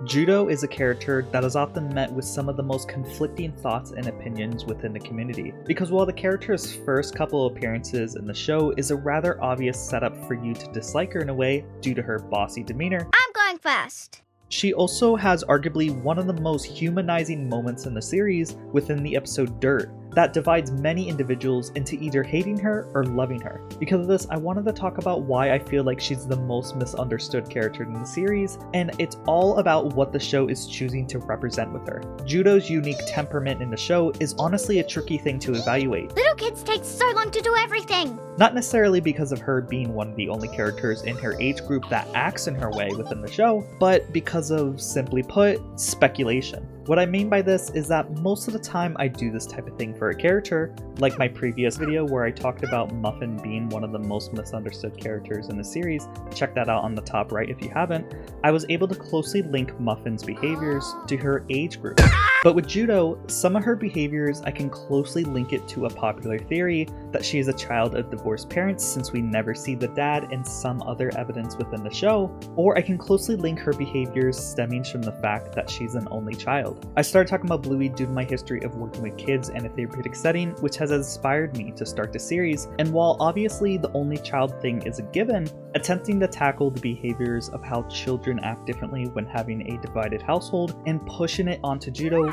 Judo is a character that is often met with some of the most conflicting thoughts and opinions within the community, because while the character's first couple appearances in the show is a rather obvious setup for you to dislike her in a way due to her bossy demeanor, I'm going first. She also has arguably one of the most humanizing moments in the series within the episode Dirt that divides many individuals into either hating her or loving her. Because of this, I wanted to talk about why I feel like she's the most misunderstood character in the series, and it's all about what the show is choosing to represent with her. Judo's unique temperament in the show is honestly a tricky thing to evaluate. Little kids take so long to do everything. Not necessarily because of her being one of the only characters in her age group that acts in her way within the show, but because of, simply put, speculation. What I mean by this is that most of the time I do this type of thing for a character, like my previous video where I talked about Muffin being one of the most misunderstood characters in the series. Check that out on the top right if you haven't. I was able to closely link Muffin's behaviors to her age group. But with Judo, some of her behaviors I can closely link it to a popular theory that she is a child of divorced parents since we never see the dad, and some other evidence within the show, or I can closely link her behaviors stemming from the fact that she's an only child. I started talking about Bluey due to my history of working with kids in a therapeutic setting, which has inspired me to start the series, and while obviously the only child thing is a given, attempting to tackle the behaviors of how children act differently when having a divided household and pushing it onto Judo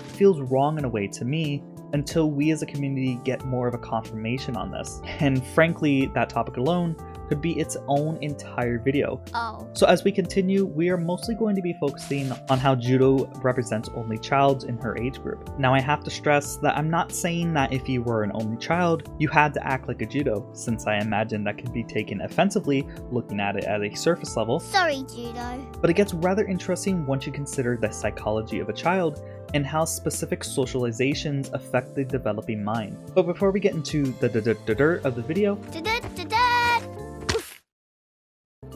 feels wrong in a way to me, until we as a community get more of a confirmation on this. And frankly, that topic alone could be its own entire video. So as we continue, we are mostly going to be focusing on how Judo represents only childs in her age group. Now I have to stress that I'm not saying that if you were an only child, you had to act like a Judo, since I imagine that could be taken offensively looking at it at a surface level. Sorry, Judo. But it gets rather interesting once you consider the psychology of a child and how specific socializations affect the developing mind. But before we get into the dirt of the video,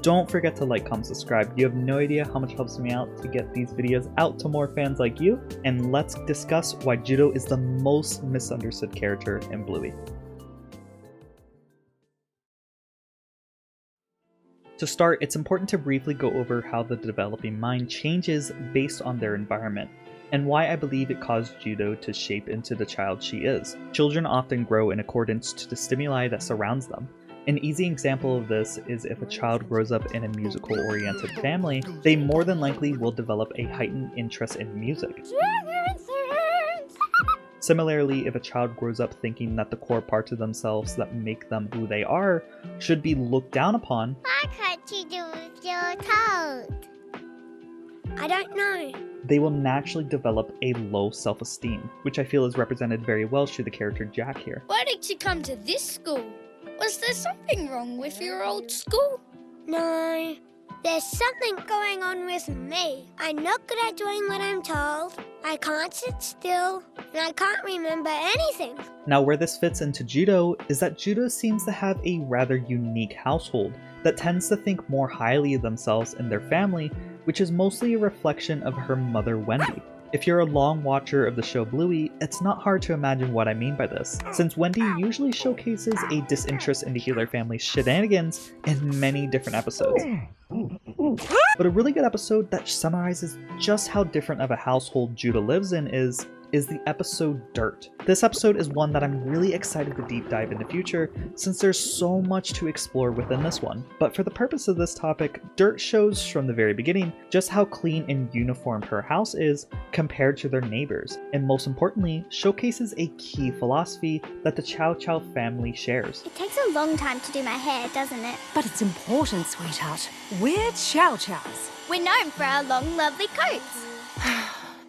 don't forget to like, comment, subscribe. You have no idea how much it helps me out to get these videos out to more fans like you. And let's discuss why Judo is the most misunderstood character in Bluey. To start, it's important to briefly go over how the developing mind changes based on their environment, and why I believe it caused Judo to shape into the child she is. Children often grow in accordance to the stimuli that surrounds them. An easy example of this is if a child grows up in a musical-oriented family, they more than likely will develop a heightened interest in music. Similarly, if a child grows up thinking that the core parts of themselves that make them who they are should be looked down upon, What could you do with your toes? I don't know. they will naturally develop a low self-esteem, which I feel is represented very well through the character Jack here. Why did you come to this school? Was there something wrong with your old school? No. There's something going on with me. I'm not good at doing what I'm told. I can't sit still, and I can't remember anything. Now where this fits into Judo is that Judo seems to have a rather unique household that tends to think more highly of themselves and their family, which is mostly a reflection of her mother Wendy. If you're a long watcher of the show Bluey, it's not hard to imagine what I mean by this, since Wendy usually showcases a disinterest in the Healer family's shenanigans in many different episodes. But a really good episode that summarizes just how different of a household Judo lives in is the episode Dirt. This episode is one that I'm really excited to deep dive in the future, since there's so much to explore within this one. But for the purpose of this topic, Dirt shows from the very beginning just how clean and uniform her house is compared to their neighbors, and most importantly, showcases a key philosophy that the Chow Chow family shares. It takes a long time to do my hair, doesn't it? But it's important, sweetheart. We're Chow Chows. We're known for our long, lovely coats.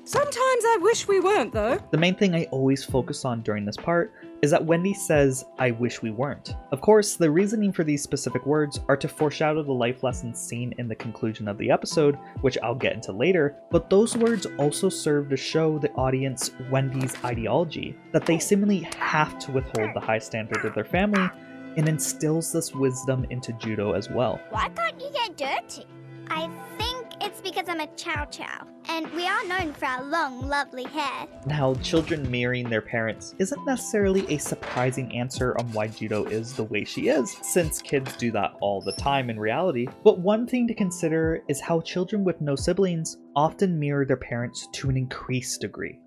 Sometimes I wish we weren't, though. The main thing I always focus on during this part is that Wendy says, "I wish we weren't." Of course, the reasoning for these specific words are to foreshadow the life lessons seen in the conclusion of the episode, which I'll get into later, but those words also serve to show the audience Wendy's ideology, that they seemingly have to withhold the high standard of their family, and instills this wisdom into Judo as well. Why can't you get dirty? I think It's because I'm a chow chow, and we are known for our long, lovely hair. Now, children mirroring their parents isn't necessarily a surprising answer on why Judo is the way she is, since kids do that all the time in reality. But one thing to consider is how children with no siblings often mirror their parents to an increased degree.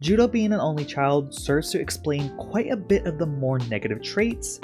Judo being an only child serves to explain quite a bit of the more negative traits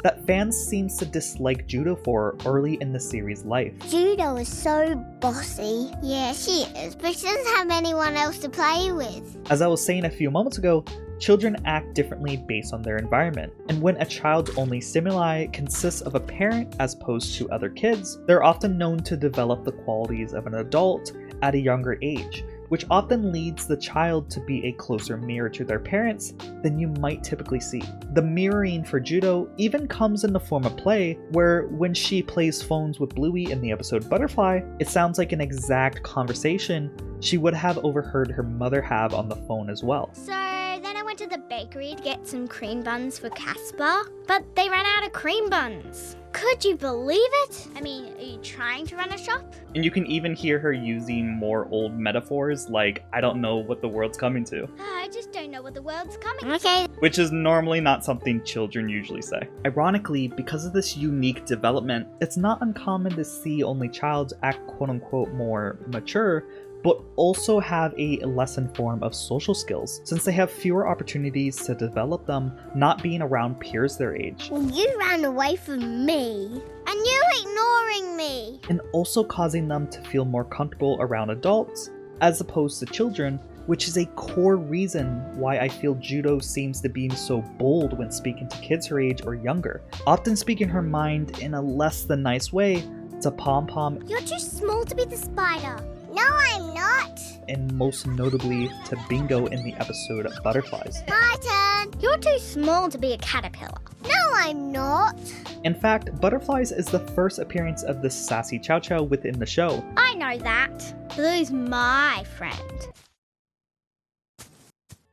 that fans seems to dislike Judo for early in the series' life. Judo is so bossy. Yeah, she is, but she doesn't have anyone else to play with. As I was saying a few moments ago, children act differently based on their environment, and when a child's only stimuli consists of a parent as opposed to other kids, they're often known to develop the qualities of an adult at a younger age, which often leads the child to be a closer mirror to their parents than you might typically see. The mirroring for Judo even comes in the form of play, where when she plays phones with Bluey in the episode Butterfly, it sounds like an exact conversation she would have overheard her mother have on the phone as well. So then I went to the bakery to get some cream buns for Casper, but they ran out of cream buns. Could you believe it? I mean, are you trying to run a shop? And you can even hear her using more old metaphors like, I don't know what the world's coming to. I just don't know what the world's coming to. Okay. Which is normally not something children usually say. Ironically, because of this unique development, it's not uncommon to see only childs act quote-unquote more mature, but also have a less informed of social skills, since they have fewer opportunities to develop them, not being around peers their age. Well, you ran away from me, and you ignoring me. And also causing them to feel more comfortable around adults, as opposed to children, which is a core reason why I feel Judo seems to be so bold when speaking to kids her age or younger, often speaking her mind in a less than nice way to Pom Pom. You're too small to be the spider. No, I'm not. And most notably to Bingo in the episode Butterflies. My turn. You're too small to be a caterpillar. No, I'm not. In fact, Butterflies is the first appearance of the sassy Chow Chow within the show. I know that. Blue's my friend.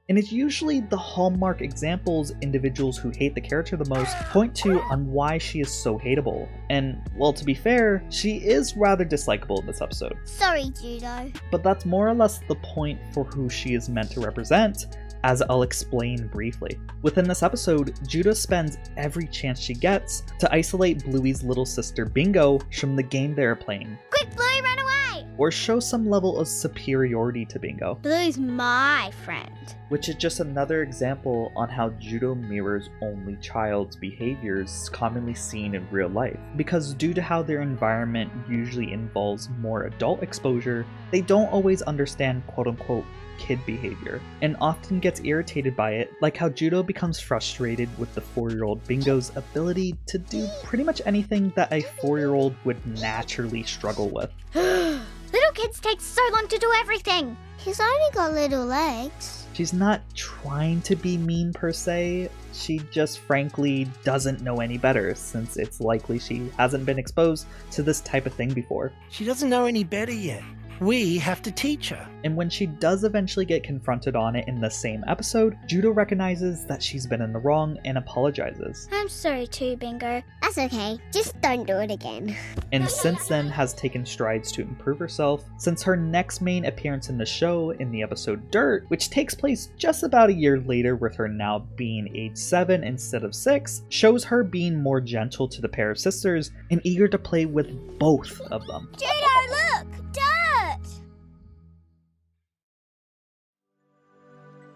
And it's usually the hallmark examples individuals who hate the character the most point to on why she is so hateable. And, well, to be fair, she is rather dislikable in this episode. Sorry, Judo. But that's more or less the point for who she is meant to represent, as I'll explain briefly. Within this episode, Judo spends every chance she gets to isolate Bluey's little sister Bingo from the game they are playing. Quick, Bluey, run away! Or show some level of superiority to Bingo. Blue's my friend. Which is just another example on how Judo mirrors only child's behaviors commonly seen in real life. Because due to how their environment usually involves more adult exposure, they don't always understand quote-unquote kid behavior, and often gets irritated by it, like how Judo becomes frustrated with the 4-year-old Bingo's ability to do pretty much anything that a 4-year-old would naturally struggle with. Little kids take so long to do everything. He's only got little legs. She's not trying to be mean per se, she just frankly doesn't know any better, since it's likely she hasn't been exposed to this type of thing before. She doesn't know any better yet. We have to teach her. And when she does eventually get confronted on it in the same episode, Judo recognizes that she's been in the wrong and apologizes. I'm sorry too, Bingo. That's okay. Just don't do it again. And since then has taken strides to improve herself, since her next main appearance in the show in the episode Dirt, which takes place just about a year later with her now being age 7 instead of 6, shows her being more gentle to the pair of sisters and eager to play with both of them. Judo, look! Dirt!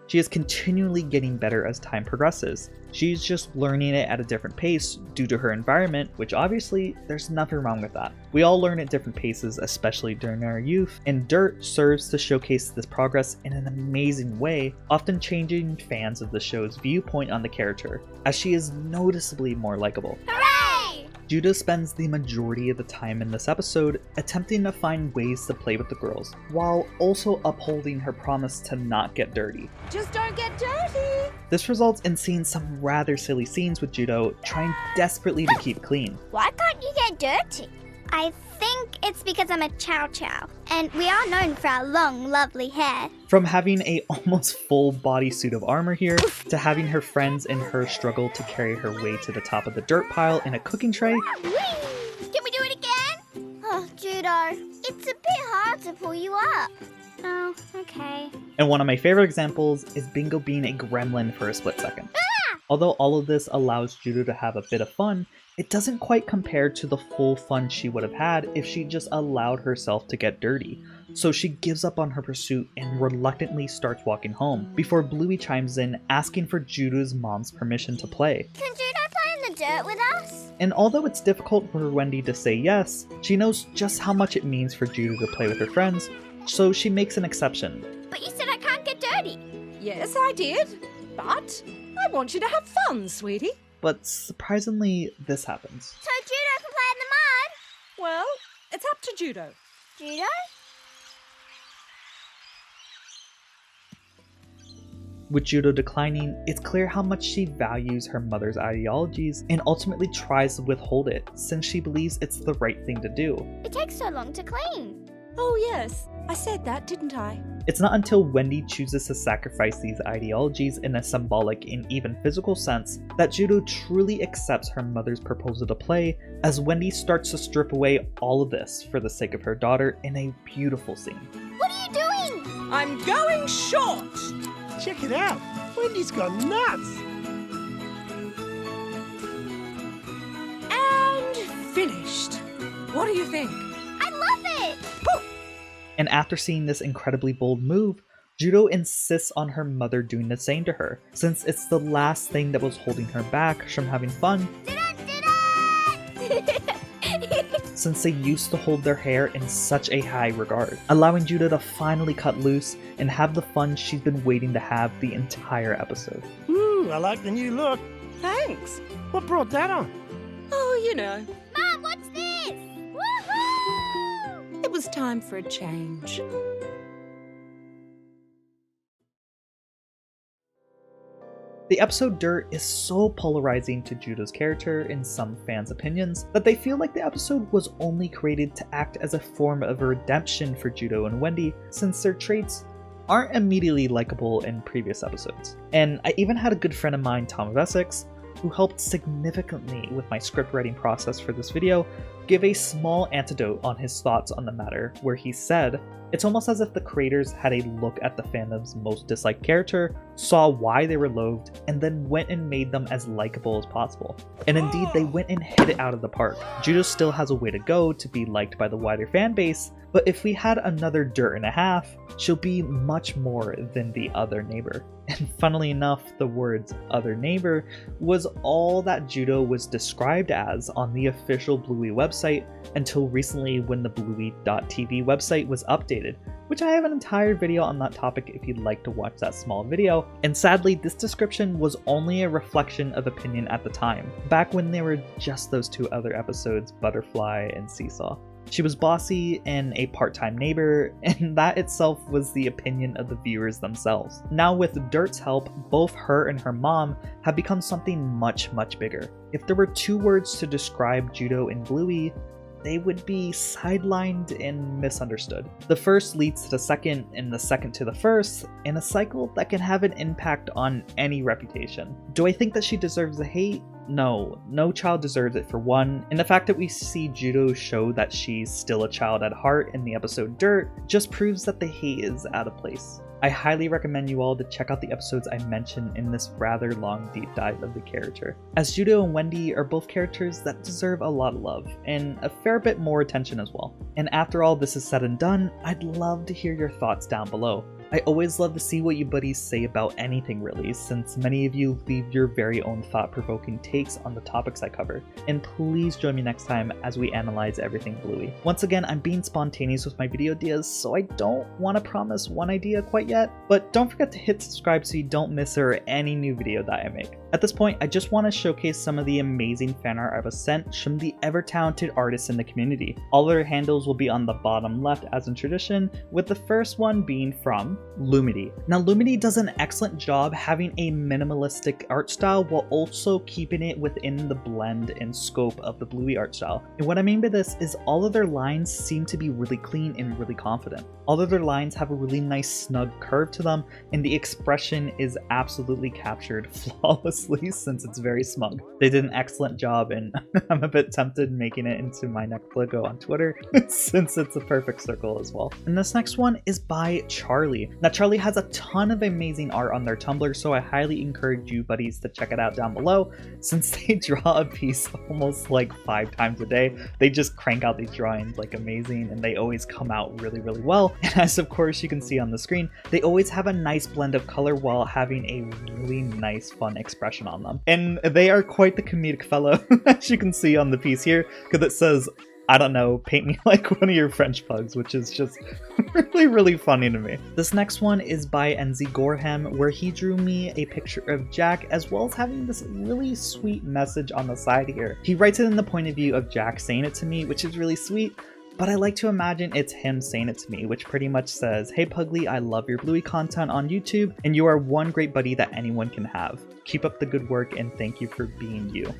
She is continually getting better as time progresses. She's just learning it at a different pace due to her environment, which obviously there's nothing wrong with that. We all learn at different paces, especially during our youth, and Dirt serves to showcase this progress in an amazing way, often changing fans of the show's viewpoint on the character, as she is noticeably more likable. Hooray! Judo spends the majority of the time in this episode attempting to find ways to play with the girls, while also upholding her promise to not get dirty. Just don't get dirty! This results in seeing some rather silly scenes with Judo trying desperately to keep clean. Why can't you get dirty? I think it's because I'm a Chow Chow, and we are known for our long, lovely hair. From having a almost full bodysuit of armor here, to having her friends and her struggle to carry her way to the top of the dirt pile in a cooking tray. Whee! Can we do it again? Oh, Judo, it's a bit hard to pull you up. Oh, okay. And one of my favorite examples is Bingo being a gremlin for a split second. Although all of this allows Judo to have a bit of fun, it doesn't quite compare to the full fun she would have had if she just allowed herself to get dirty. So she gives up on her pursuit and reluctantly starts walking home, before Bluey chimes in asking for Judo's mom's permission to play. Can Judo play in the dirt with us? And although it's difficult for Wendy to say yes, she knows just how much it means for Judo to play with her friends, so she makes an exception. But you said I can't get dirty. Yes, I did. But I want you to have fun, sweetie. But surprisingly, this happens. So Judo can play in the mud? Well, it's up to Judo. Judo? With Judo declining, it's clear how much she values her mother's ideologies and ultimately tries to withhold it, since she believes it's the right thing to do. It takes so long to clean. Oh, yes. I said that, didn't I? It's not until Wendy chooses to sacrifice these ideologies in a symbolic and even physical sense that Judo truly accepts her mother's proposal to play, as Wendy starts to strip away all of this for the sake of her daughter in a beautiful scene. What are you doing? I'm going short. Check it out. Wendy's gone nuts. And finished. What do you think? I love it! And after seeing this incredibly bold move, Judo insists on her mother doing the same to her, since it's the last thing that was holding her back from having fun, since they used to hold their hair in such a high regard, allowing Judo to finally cut loose and have the fun she's been waiting to have the entire episode. Ooh, I like the new look. Thanks. What brought that on? Oh, you know, Mom, what's this? Woohoo! it was time for a change. The episode Dirt is so polarizing to Judo's character in some fans' opinions that they feel like the episode was only created to act as a form of redemption for Judo and Wendy, since their traits aren't immediately likable in previous episodes. And I even had a good friend of mine, Tom of Essex, who helped significantly with my script writing process for this video, give a small antidote on his thoughts on the matter, where he said, "It's almost as if the creators had a look at the fandom's most disliked character, saw why they were loathed, and then went and made them as likable as possible. And indeed, they went and hit it out of the park. Judo still has a way to go to be liked by the wider fan base, but if we had another Dirt and a half, she'll be much more than the other neighbor." And funnily enough, the words "other neighbor" was all that Judo was described as on the official Bluey website until recently, when the Bluey.tv website was updated, which I have an entire video on that topic if you'd like to watch that small video. And sadly, this description was only a reflection of opinion at the time, back when there were just those two other episodes, Butterfly and Seesaw. She was bossy and a part-time neighbor, and that itself was the opinion of the viewers themselves. Now with Dirt's help, both her and her mom have become something much, much bigger. If there were two words to describe Judo and Bluey, they would be sidelined and misunderstood. The first leads to the second, and the second to the first, in a cycle that can have an impact on any reputation. Do I think that she deserves the hate? No, no child deserves it for one, and the fact that we see Judo show that she's still a child at heart in the episode Dirt just proves that the hate is out of place. I highly recommend you all to check out the episodes I mentioned in this rather long deep dive of the character, as Judo and Wendy are both characters that deserve a lot of love, and a fair bit more attention as well. And after all this is said and done, I'd love to hear your thoughts down below. I always love to see what you buddies say about anything really, since many of you leave your very own thought-provoking takes on the topics I cover. And please join me next time as we analyze everything Bluey. Once again, I'm being spontaneous with my video ideas, so I don't want to promise one idea quite yet, but don't forget to hit subscribe so you don't miss or any new video that I make. At this point, I just want to showcase some of the amazing fan art I was sent from the ever-talented artists in the community. All their handles will be on the bottom left as in tradition, with the first one being from Lumity. Now Lumity does an excellent job having a minimalistic art style while also keeping it within the blend and scope of the Bluey art style. And what I mean by this is all of their lines seem to be really clean and really confident. All of their lines have a really nice snug curve to them, and the expression is absolutely captured flawlessly since it's very smug. They did an excellent job, and I'm a bit tempted making it into my next logo on Twitter since it's a perfect circle as well. And this next one is by Charlie. Now Charlie has a ton of amazing art on their Tumblr, so I highly encourage you buddies to check it out down below. Since they draw a piece almost like 5 times a day, they just crank out these drawings like amazing, and they always come out really well. And as of course you can see on the screen, they always have a nice blend of color while having a really nice fun expression on them. And they are quite the comedic fellow, as you can see on the piece here, because it says, I don't know, paint me like one of your French pugs, which is just really funny to me. This next one is by NZ Gorham, where he drew me a picture of Jack, as well as having this really sweet message on the side here. He writes it in the point of view of Jack saying it to me, which is really sweet, but I like to imagine it's him saying it to me, which pretty much says, "Hey Pugly, I love your Bluey content on YouTube, and you are one great buddy that anyone can have. Keep up the good work, and thank you for being you."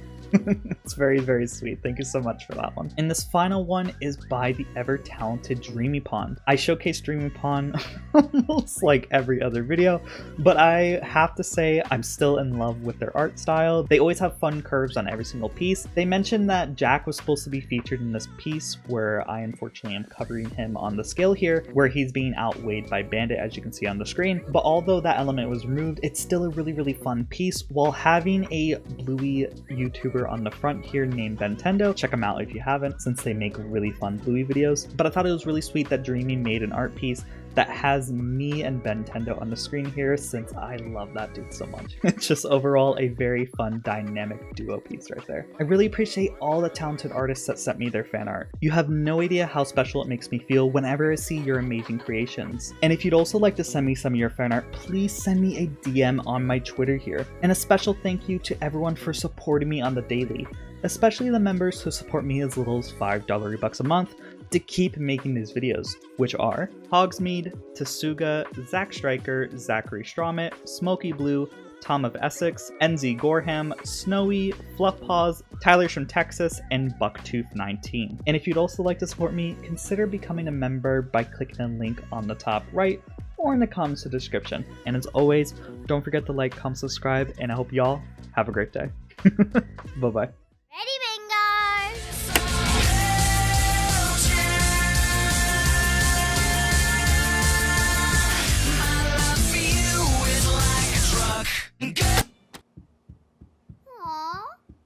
It's very sweet. Thank you so much for that one. And this final one is by the ever-talented Dreamy Pond. I showcase Dreamy Pond almost like every other video, but I have to say I'm still in love with their art style. They always have fun curves on every single piece. They mentioned that Jack was supposed to be featured in this piece, where I unfortunately am covering him on the scale here, where he's being outweighed by Bandit, as you can see on the screen. But although that element was removed, it's still a really fun piece, while having a Bluey YouTuber on the front here named Bentendo. Check them out if you haven't, since they make really fun Bluey videos. But I thought it was really sweet that Dreamy made an art piece that has me and Bentendo on the screen here, since I love that dude so much. It's just overall a very fun dynamic duo piece right there. I really appreciate all the talented artists that sent me their fan art. You have no idea how special it makes me feel whenever I see your amazing creations. And if you'd also like to send me some of your fan art, please send me a DM on my Twitter here. And a special thank you to everyone for supporting me on the daily, especially the members who support me as little as $5 rebucks a month to keep making these videos, which are Hogsmeade, Tasuga, Zach Stryker, Zachary Stromit, Smoky Blue, Tom of Essex, NZ Gorham, Snowy, Fluffpaws, Tyler's from Texas, and Bucktooth19. And if you'd also like to support me, consider becoming a member by clicking the link on the top right or in the comments description. And as always, don't forget to like, comment, subscribe, and I hope y'all have a great day. Bye-bye.